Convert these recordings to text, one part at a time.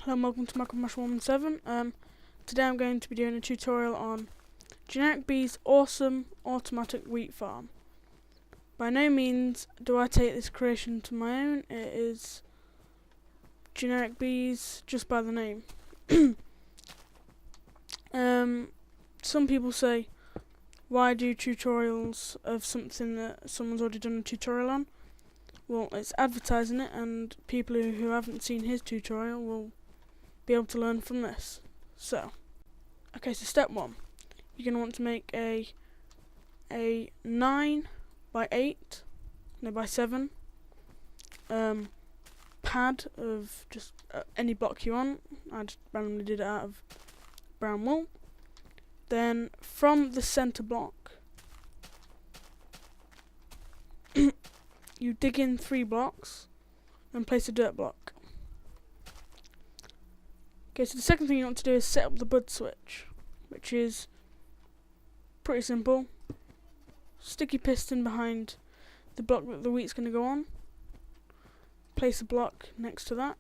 Hello and welcome to MicroMash117. Today I'm going to be doing a tutorial on GenerikB's awesome automatic wheat farm. By no means do I take this creation to my own, it is GenerikB's just by the name. Some people say, why do tutorials of something that someone's already done a tutorial on? Well, it's advertising it, and people who haven't seen his tutorial will be able to learn from this. So step 1, you're going to want to make a 9 by 8, no, by 7 pad of just any block you want. I just randomly did it out of brown wool. Then from the center block, you dig in 3 blocks and place a dirt block. Okay, so the second thing you want to do is set up the bud switch, which is pretty simple. Stick your piston behind the block that the wheat's going to go on. Place a block next to that.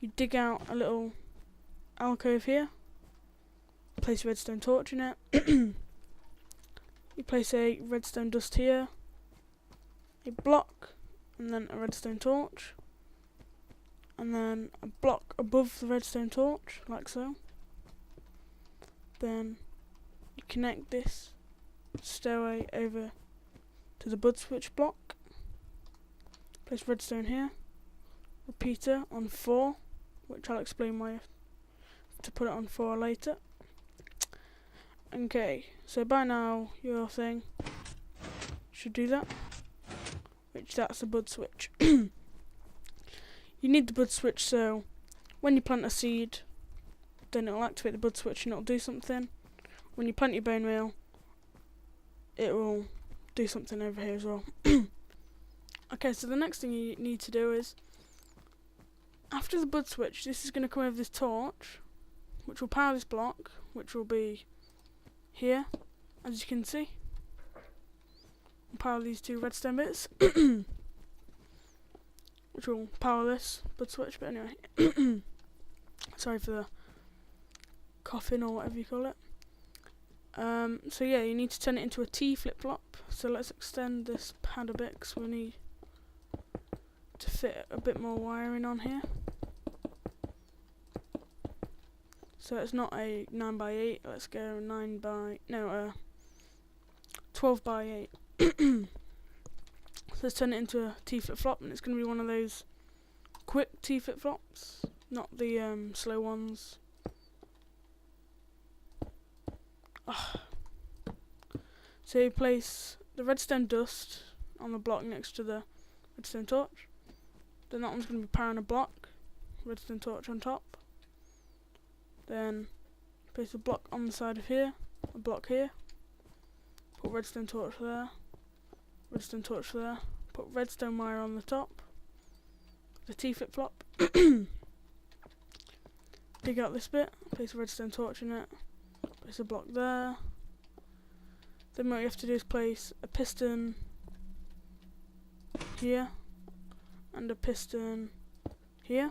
You dig out a little alcove here. Place a redstone torch in it. You place a redstone dust here, a block, and then a redstone torch, and then a block above the redstone torch, like so. Then you connect this stairway over to the bud switch block. Place redstone here. Repeater on 4, which I'll explain why you have to put it on 4 later. Okay, so by now your thing should do that, which that's the bud switch. You need the bud switch so when you plant a seed, then it'll activate the bud switch and it'll do something. When you plant your bone meal, it will do something over here as well. Okay, so the next thing you need to do is, after the bud switch, this is going to come over this torch, which will power this block, which will be here, as you can see. We'll power these 2 redstone bits, which will power this bud switch, but anyway. Sorry for the coughing or whatever you call it. So yeah, you need to turn it into a T flip-flop. So let's extend this pad a bit, because we need to fit a bit more wiring on here. So it's not a 9 by 8, let's go 12 by 8. So let's turn it into a T flip-flop, and it's going to be one of those quick T flip-flops, not the slow ones. So you place the redstone dust on the block next to the redstone torch. Then that one's going to be powering a block, redstone torch on top. Then place a block on the side of here, a block here. Put redstone torch there, redstone torch there. Put redstone wire on the top, the T flip-flop. Dig out this bit, place a redstone torch in it, place a block there. Then what you have to do is place a piston here and a piston here.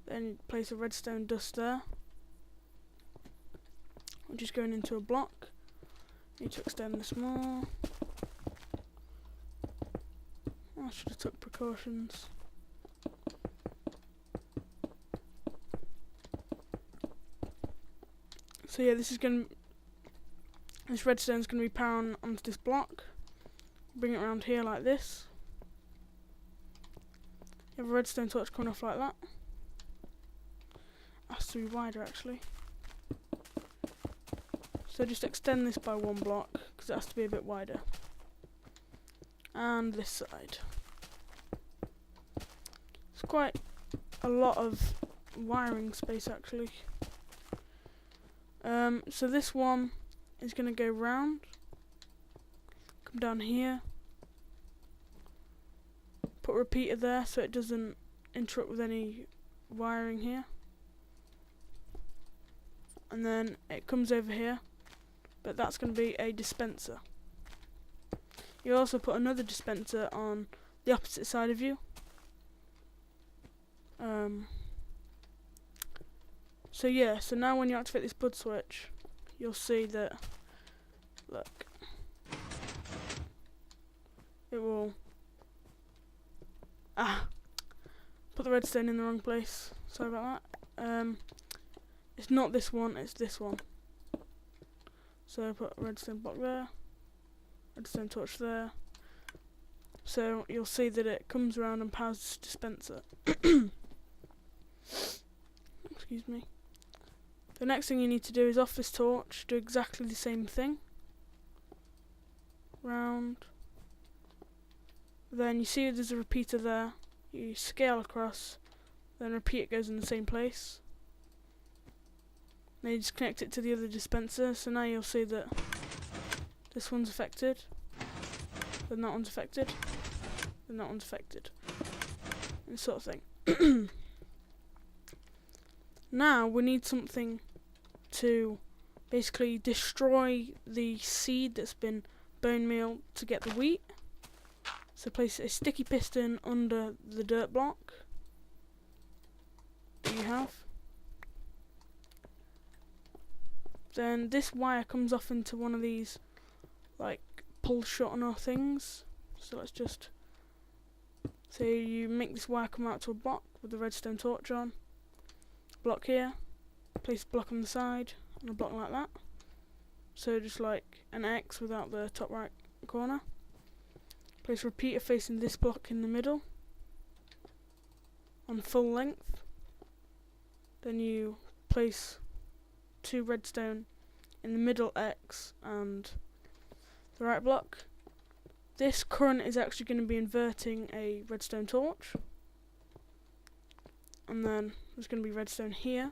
Then you place a redstone dust there, which is going into a block. Need to extend this more. I should have took precautions. So yeah, this redstone is going to be powering onto this block. Bring it around here like this. You have a redstone torch coming off like that. Has to be wider actually. So just extend this by 1 block, because it has to be a bit wider. And this side. It's quite a lot of wiring space actually. So this one is going to go round, come down here, put a repeater there so it doesn't interrupt with any wiring here, and then it comes over here, but that's going to be a dispenser. You also put another dispenser on the opposite side of you, So yeah, so now when you activate this bud switch, you'll see that, look, it will, put the redstone in the wrong place, sorry about that. It's not this one, it's this one. So put a redstone block there, redstone torch there. So you'll see that it comes around and powers this dispenser. Excuse me. The next thing you need to do is off this torch, do exactly the same thing. Round. Then you see there's a repeater there. You scale across, then repeat goes in the same place. Then you just connect it to the other dispenser, so now you'll see that this one's affected, then that one's affected, then that one's affected, and sort of thing. Now we need something to basically destroy the seed that's been bone meal to get the wheat. So place a sticky piston under the dirt block that you have. Then this wire comes off into one of these like pull shortener things. So let's just say you make this wire come out to a block with the redstone torch on. Block here, place a block on the side and a block like that. So just like an X without the top right corner. Place a repeater facing this block in the middle on full length. Then you place 2 redstone in the middle X and the right block. This current is actually going to be inverting a redstone torch. And then there's going to be redstone here.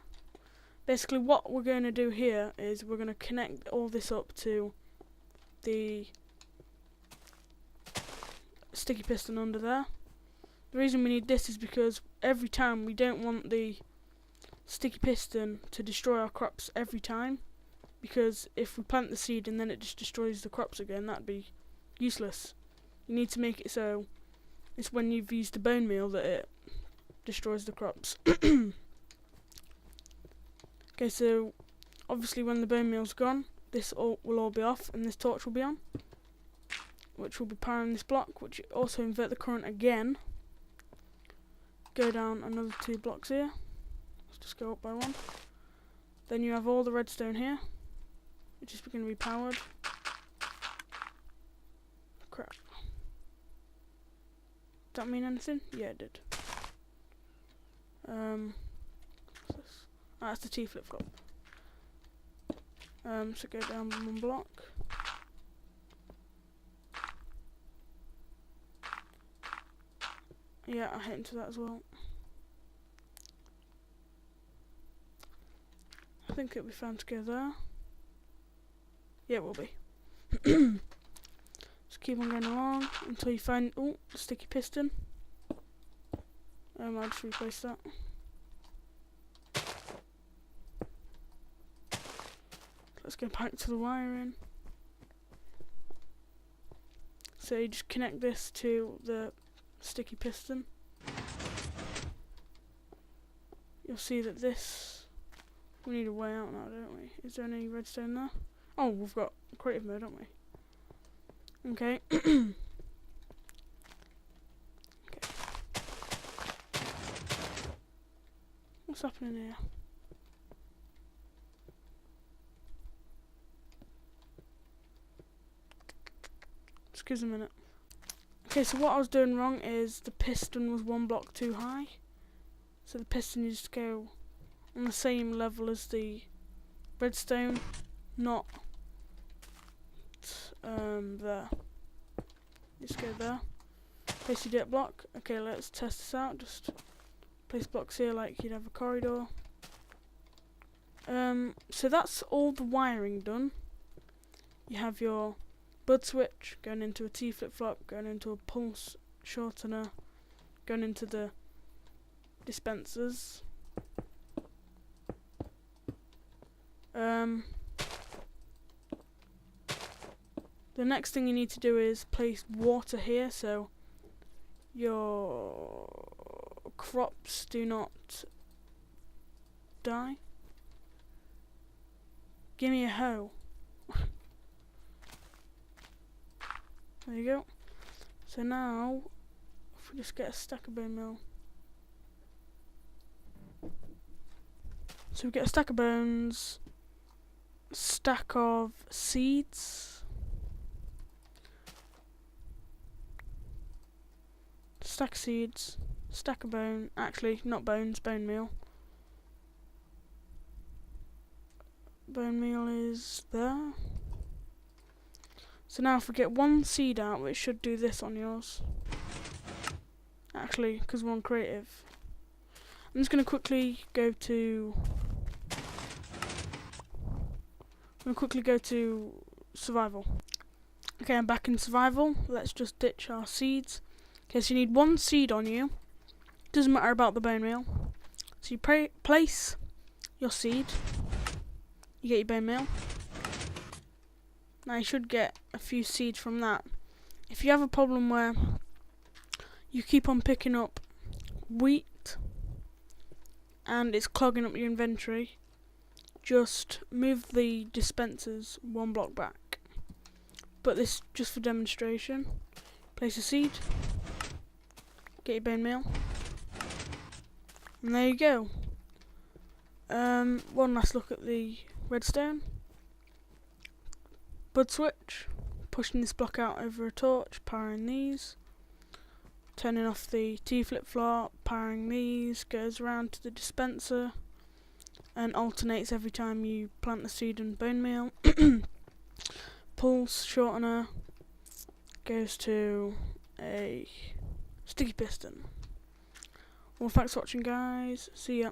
Basically what we're going to do here is we're going to connect all this up to the sticky piston under there. The reason we need this is because every time we don't want the sticky piston to destroy our crops every time, because if we plant the seed and then it just destroys the crops again, that'd be useless. You need to make it so it's when you've used the bone meal that it destroys the crops. Okay, so obviously when the bone meal's gone, this will all be off and this torch will be on, which will be powering this block, which also invert the current again. Go down another 2 blocks here. Let's just go up by 1. Then you have all the redstone here, which is going to be powered. Crap. Does that mean anything? Yeah, it did. What's this? That's the T flip-flop. So go down 1 block. Yeah, I hit into that as well. I think it'll be fine to go there. Yeah, it will be. Just keep on going along until you find the sticky piston. I'll just replace that. Let's go back to the wiring. So you just connect this to the sticky piston. You'll see that this, we need a way out now, don't we? Is there any redstone there? Oh, we've got creative mode, don't we? Okay. Okay. What's happening here? Just give us a minute. Okay, so what I was doing wrong is the piston was 1 block too high. So the piston needs to go on the same level as the redstone, not there. Just go there. Place your dirt block. Okay, let's test this out. Just place blocks here like you'd have a corridor. So that's all the wiring done. You have your bud switch going into a T flip-flop, going into a pulse shortener, going into the dispensers. The next thing you need to do is place water here so your crops do not die. Give me a hoe. There you go. So now, if we just get a stack of bone meal. So we get a stack of bones, stack of seeds, stack of seeds, stack of bone, actually not bones, bone meal. Bone meal is there. So now if we get one seed out, which should do this on yours. Actually, because we're on creative. I'm just going to quickly go to... survival. Okay, I'm back in survival. Let's just ditch our seeds. Okay, so you need one seed on you. Doesn't matter about the bone meal. So you place your seed. You get your bone meal. Now you should get a few seeds from that. If you have a problem where you keep on picking up wheat and it's clogging up your inventory, just move the dispensers one block back. But this just for demonstration. Place a seed, get your bone meal, and there you go. One last look at the redstone. Bud switch, pushing this block out over a torch, powering these, turning off the T flip-flop, powering these, goes around to the dispenser and alternates every time you plant the seed and bone meal. Pulse shortener goes to a sticky piston. Well, thanks for watching, guys. See ya.